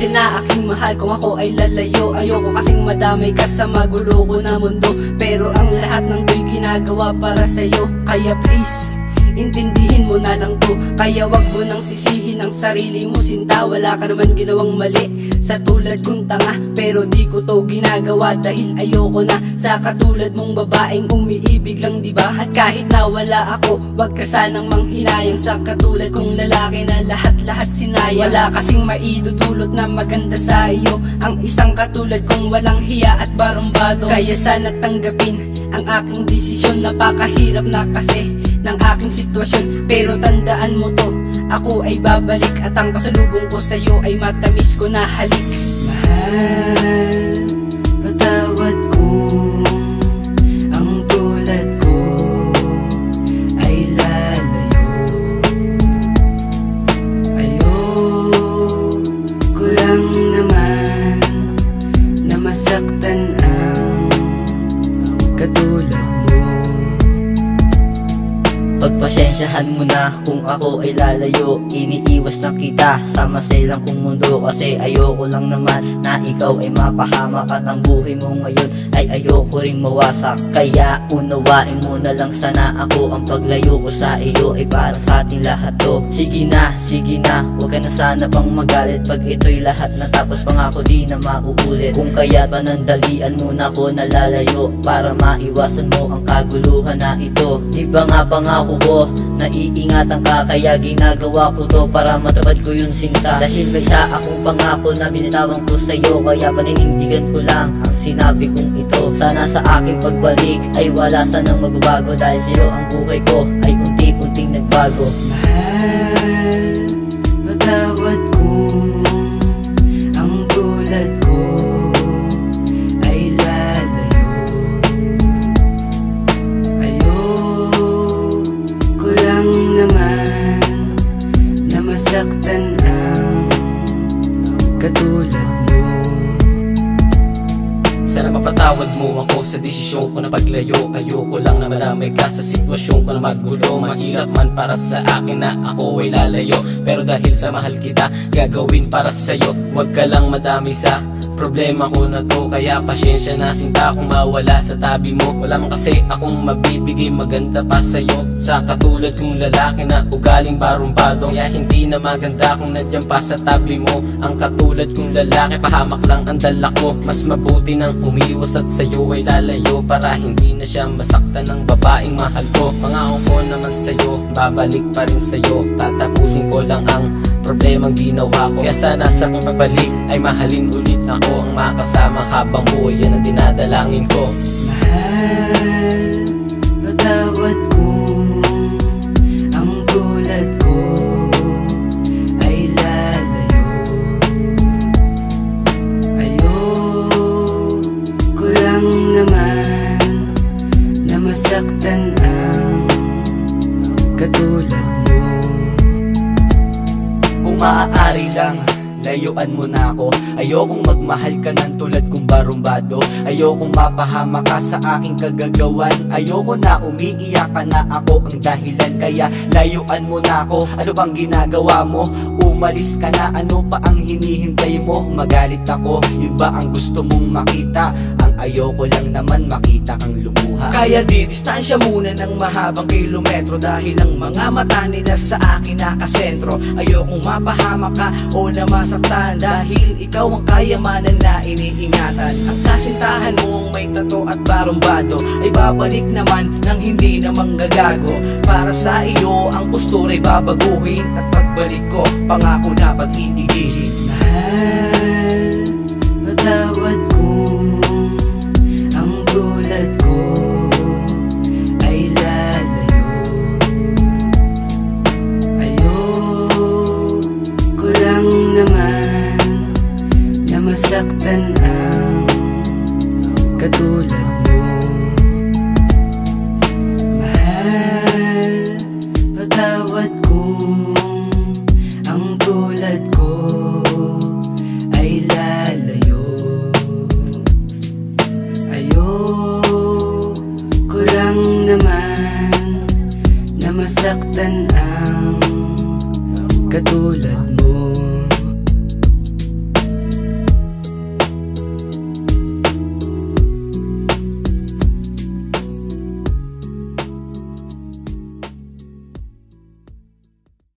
Pasensya na aking mahal kung ako ay lalayo. Ayoko kasing madamay ka sa magulo ko na mundo, pero ang lahat ng to'y ginagawa para sa'yo. Kaya please, intindihin mo na lang to. Kaya wag mo nang sisihin ang sarili mo, sinta. Wala ka naman ginawang mali sa tulad kong tanga, pero di ko to ginagawa dahil ayoko na sa katulad mong babaeng umiibig lang, diba? At kahit na wala ako, wag ka sanang manghinayang sa katulad kong lalaki na lahat-lahat sinayang. Wala kasing maidudulot na maganda sa iyo ang isang katulad kong walang hiya at barumbado. Kaya sana tanggapin ang aking desisyon. Napakahirap na kasi ng aking sitwasyon, pero tandaan mo to, ako ay babalik at ang pasalubong ko sa'yo ay matamis ko na halik. Mahal, patawad kung ang tulad ko ay lalayo. Ayoko lang naman na masaktan ang katulad. Pagpasensyahan mo na kung ako ay lalayo. Iniiwas na kita sa maselang kong mundo, kasi ayoko lang naman na ikaw ay mapahamak at ang buhay mo ngayon ay ayoko ring mawasak. Kaya unawain mo na lang sana ako, ang paglayo ko sa iyo ay para sa ating lahat to. Sige na, huwag ka na sana pang magalit pag ito'y lahat natapos, pangako di na mauulit. Kung kaya panandalian muna ako na lalayo para maiwasan mo ang kaguluhan na ito. Di ba nga pangako ko, naiingatan ka, kaya ginagawa ko to para matupad ko yung sinta. Dahil may isa akong pangako na binitawan ko sa'yo, kaya paninindigan ko lang ang sinabi kong ito. Sana sa aking pagbalik ay wala sanang magbabago, dahil sa'yo ang buhay ko ay unti-unting nagbago. Mahal, patawad kung ang tulad ko ay lalayo. Ayoko lang naman na masaktan ang katulad mo. Sana mapatawad mo ako sa desisyon ko na paglayo. Ayoko lang na madamay ka sa sitwasyon ko na magulo. Mahirap man para sa akin na ako ay lalayo, pero dahil sa mahal kita, gagawin para sa'yo. Huwag ka lang madamay sa problema ko na to, kaya pasyensya na sinta kung mawala sa tabi mo. Wala man kasi akong mabibigay maganda pa sa'yo, sa katulad kong lalaki na ugaling barumbado. Kaya hindi na maganda kung nandiyan pa sa tabi mo ang katulad kong lalaki, pahamak lang ang dala ko. Mas mabuti nang umiwas at sa'yo ay lalayo, para hindi na siya masaktan ng babaeng mahal ko. Pangako ko naman sa'yo, babalik pa rin sa'yo. Tatapusin ko lang ang problemang ginawa ko, kaya sana sa aking pagbalik ay mahalin ulit ako. Ang makasama habang buhay, yan ang dinadalangin ko. Mahal, patawad kung ang tulad ko ay lalayo. Ayoko lang naman na masaktan ang katulad mo. Kung maaari lang, layuan mo na ako. Ayokong magmahal ka ng tulad kong barumbado. Ayokong mapahama ka sa aking kagagawan. Ayoko na umiiyak ka na ako ang dahilan, kaya layuan mo na ako. Ano bang ginagawa mo? Umalis ka na, ano pa ang hinihintay mo? Magalit ako, yun ba ang gusto mong makita? Ang ayoko lang naman makita kang lumuha. Kaya di distansya muna ng mahabang kilometro, dahil ang mga mata nila sa akin nakasentro. Ayokong mapahama ka o na masaktan, dahil ikaw ang kayamanan na iniingatan. Ang kasintahan mong may tato at barumbado ay babalik naman ng hindi na manggagago. Para sa iyo ang posture'y babaguhin, at pagbalik ko pangako na pag-iigihin. Mahal, patawad kung ang tulad ko ay lalayo. Ayoko lang naman na masaktan ang katulad mo. Mahal, patawad kung ang tulad ko ay lalayo. Ayoko lang naman na masaktan ang katulad